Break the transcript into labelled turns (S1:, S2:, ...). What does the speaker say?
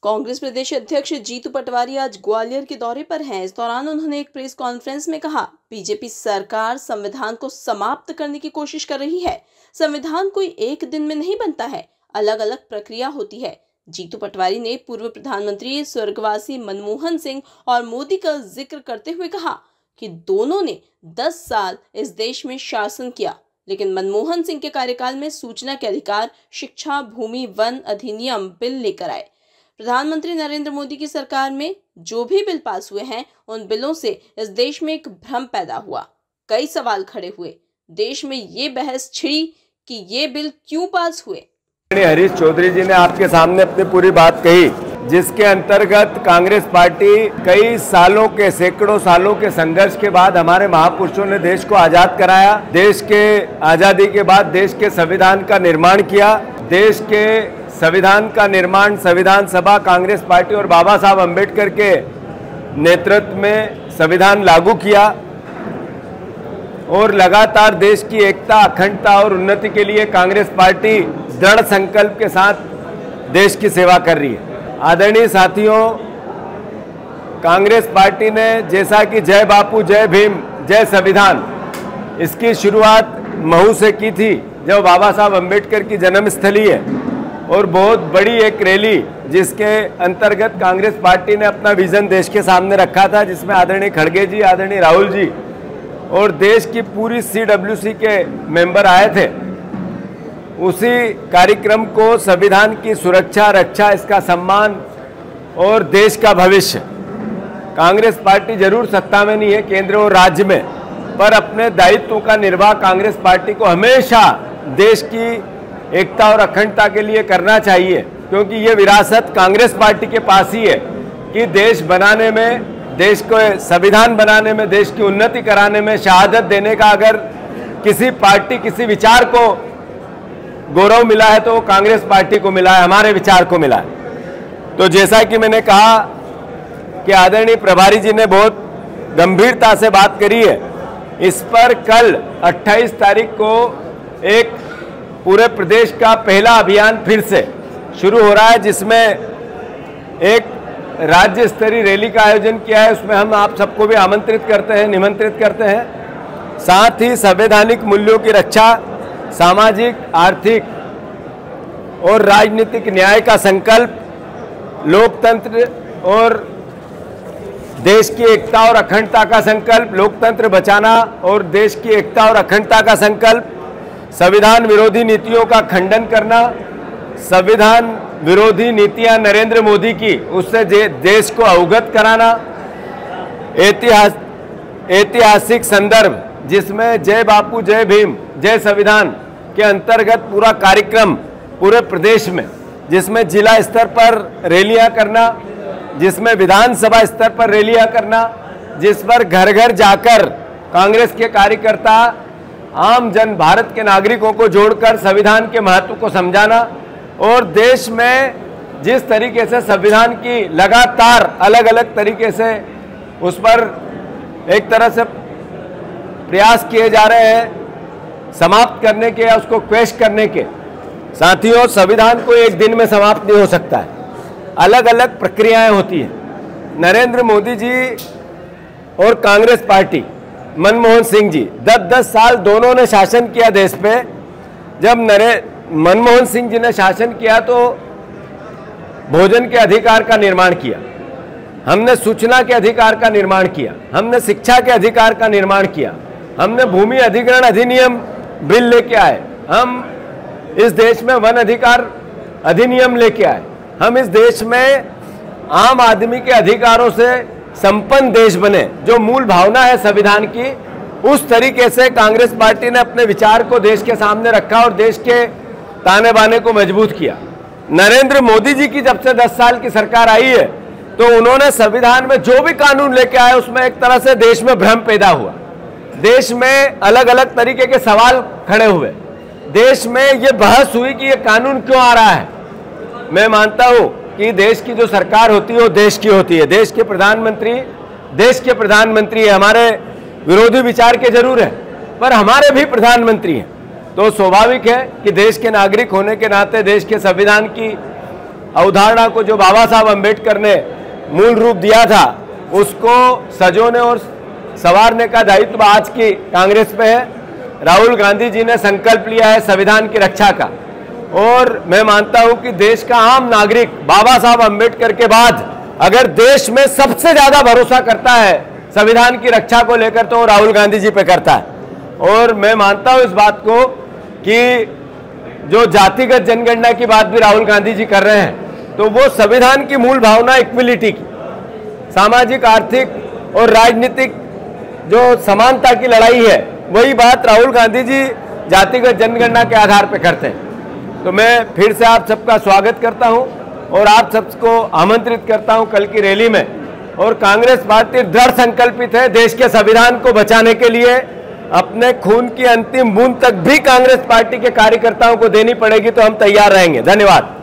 S1: कांग्रेस प्रदेश अध्यक्ष जीतू पटवारी आज ग्वालियर के दौरे पर हैं। इस दौरान उन्होंने एक प्रेस कॉन्फ्रेंस में कहा, बीजेपी सरकार संविधान को समाप्त करने की कोशिश कर रही है। संविधान कोई एक दिन में नहीं बनता है, अलग अलग प्रक्रिया होती है। जीतू पटवारी ने पूर्व प्रधानमंत्री स्वर्गवासी मनमोहन सिंह और मोदी का जिक्र करते हुए कहा कि दोनों ने 10 साल इस देश में शासन किया, लेकिन मनमोहन सिंह के कार्यकाल में सूचना के अधिकार, शिक्षा, भूमि, वन अधिनियम बिल लेकर आए। प्रधानमंत्री नरेंद्र मोदी की सरकार में जो भी बिल पास हुए हैं, उन बिलों से इस देश में एक भ्रम पैदा हुआ। कई सवाल खड़े हुए। देश में ये बहस छिड़ी कि ये बिल क्यों पास हुए।
S2: हरीश चौधरी जी ने आपके सामने अपनी पूरी बात कही, जिसके अंतर्गत कांग्रेस पार्टी कई सालों के, सैकड़ों सालों के संघर्ष के बाद हमारे महापुरुषों ने देश को आजाद कराया। देश के आजादी के बाद देश के संविधान का निर्माण किया। देश के संविधान का निर्माण संविधान सभा, कांग्रेस पार्टी और बाबा साहब अम्बेडकर के नेतृत्व में संविधान लागू किया और लगातार देश की एकता, अखंडता और उन्नति के लिए कांग्रेस पार्टी दृढ़ संकल्प के साथ देश की सेवा कर रही है। आदरणीय साथियों, कांग्रेस पार्टी ने जैसा कि जय बापू, जय भीम, जय संविधान, इसकी शुरुआत महू से की थी, जो बाबा साहब अम्बेडकर की जन्मस्थली है, और बहुत बड़ी एक रैली जिसके अंतर्गत कांग्रेस पार्टी ने अपना विजन देश के सामने रखा था, जिसमें आदरणीय खड़गे जी, आदरणीय राहुल जी और देश की पूरी CWC के मेंबर आए थे। उसी कार्यक्रम को संविधान की सुरक्षा, रक्षा, इसका सम्मान और देश का भविष्य। कांग्रेस पार्टी जरूर सत्ता में नहीं है केंद्र और राज्य में, पर अपने दायित्वों का निर्वाह कांग्रेस पार्टी को हमेशा देश की एकता और अखंडता के लिए करना चाहिए, क्योंकि ये विरासत कांग्रेस पार्टी के पास ही है कि देश बनाने में, देश को संविधान बनाने में, देश की उन्नति कराने में शहादत देने का अगर किसी पार्टी, किसी विचार को गौरव मिला है तो वो कांग्रेस पार्टी को मिला है, हमारे विचार को मिला है। तो जैसा कि मैंने कहा कि आदरणीय प्रभारी जी ने बहुत गंभीरता से बात करी है, इस पर कल 28 तारीख को एक पूरे प्रदेश का पहला अभियान फिर से शुरू हो रहा है, जिसमें एक राज्य स्तरीय रैली का आयोजन किया है। उसमें हम आप सबको भी आमंत्रित करते हैं, निमंत्रित करते हैं। साथ ही संवैधानिक मूल्यों की रक्षा, सामाजिक, आर्थिक और राजनीतिक न्याय का संकल्प, लोकतंत्र और देश की एकता और अखंडता का संकल्प, लोकतंत्र बचाना और देश की एकता और अखंडता का संकल्प, संविधान विरोधी नीतियों का खंडन करना, संविधान विरोधी नीतियां नरेंद्र मोदी की, उससे देश को अवगत कराना, ऐतिहासिक संदर्भ जिसमें जय बापू, जय भीम, जय संविधान के अंतर्गत पूरा कार्यक्रम पूरे प्रदेश में, जिसमें जिला स्तर पर रैलियां करना, जिसमें विधानसभा स्तर पर रैलियां करना, जिस पर घर घर जाकर कांग्रेस के कार्यकर्ता आम जन, भारत के नागरिकों को जोड़कर संविधान के महत्व को समझाना, और देश में जिस तरीके से संविधान की लगातार अलग अलग तरीके से उस पर एक तरह से प्रयास किए जा रहे हैं समाप्त करने के या उसको क्वेश्चन करने के। साथियों, संविधान को एक दिन में समाप्त नहीं हो सकता है, अलग अलग प्रक्रियाएं होती हैं। नरेंद्र मोदी जी और कांग्रेस पार्टी, मनमोहन सिंह जी, 10-10 साल दोनों ने शासन किया देश पे। जब मनमोहन सिंह जी ने शासन किया तो भोजन के अधिकार का निर्माण किया, हमने सूचना के अधिकार का निर्माण किया, हमने शिक्षा के अधिकार का निर्माण किया, हमने भूमि अधिग्रहण अधिनियम बिल लेके आए, हम इस देश में वन अधिकार अधिनियम लेके आए, हम इस देश में आम आदमी के अधिकारों से संपन्न देश बने। जो मूल भावना है संविधान की, उस तरीके से कांग्रेस पार्टी ने अपने विचार को देश के सामने रखा और देश के ताने बाने को मजबूत किया। नरेंद्र मोदी जी की जब से 10 साल की सरकार आई है, तो उन्होंने संविधान में जो भी कानून लेके आए, उसमें एक तरह से देश में भ्रम पैदा हुआ, देश में अलग अलग तरीके के सवाल खड़े हुए, देश में ये बहस हुई कि ये कानून क्यों आ रहा है। मैं मानता हूं कि देश की जो सरकार होती है वो देश की होती है, देश के प्रधानमंत्री है। हमारे विरोधी विचार के जरूर है, पर हमारे भी प्रधानमंत्री हैं, तो स्वाभाविक है कि देश के नागरिक होने के नाते देश के संविधान की अवधारणा को जो बाबा साहब अम्बेडकर ने मूल रूप दिया था, उसको सजोने और संवारने का दायित्व आज की कांग्रेस पे है। राहुल गांधी जी ने संकल्प लिया है संविधान की रक्षा का, और मैं मानता हूं कि देश का आम नागरिक बाबा साहब अम्बेडकर के बाद अगर देश में सबसे ज्यादा भरोसा करता है संविधान की रक्षा को लेकर, तो राहुल गांधी जी पे करता है। और मैं मानता हूं इस बात को कि जो जातिगत जनगणना की बात भी राहुल गांधी जी कर रहे हैं, तो वो संविधान की मूल भावना इक्विलिटी की, सामाजिक, आर्थिक और राजनीतिक जो समानता की लड़ाई है, वही बात राहुल गांधी जी जातिगत जनगणना के आधार पर करते हैं। तो मैं फिर से आप सबका स्वागत करता हूं और आप सबको आमंत्रित करता हूं कल की रैली में। और कांग्रेस पार्टी दृढ़ संकल्पित है देश के संविधान को बचाने के लिए। अपने खून की अंतिम बूंद तक भी कांग्रेस पार्टी के कार्यकर्ताओं को देनी पड़ेगी, तो हम तैयार रहेंगे। धन्यवाद।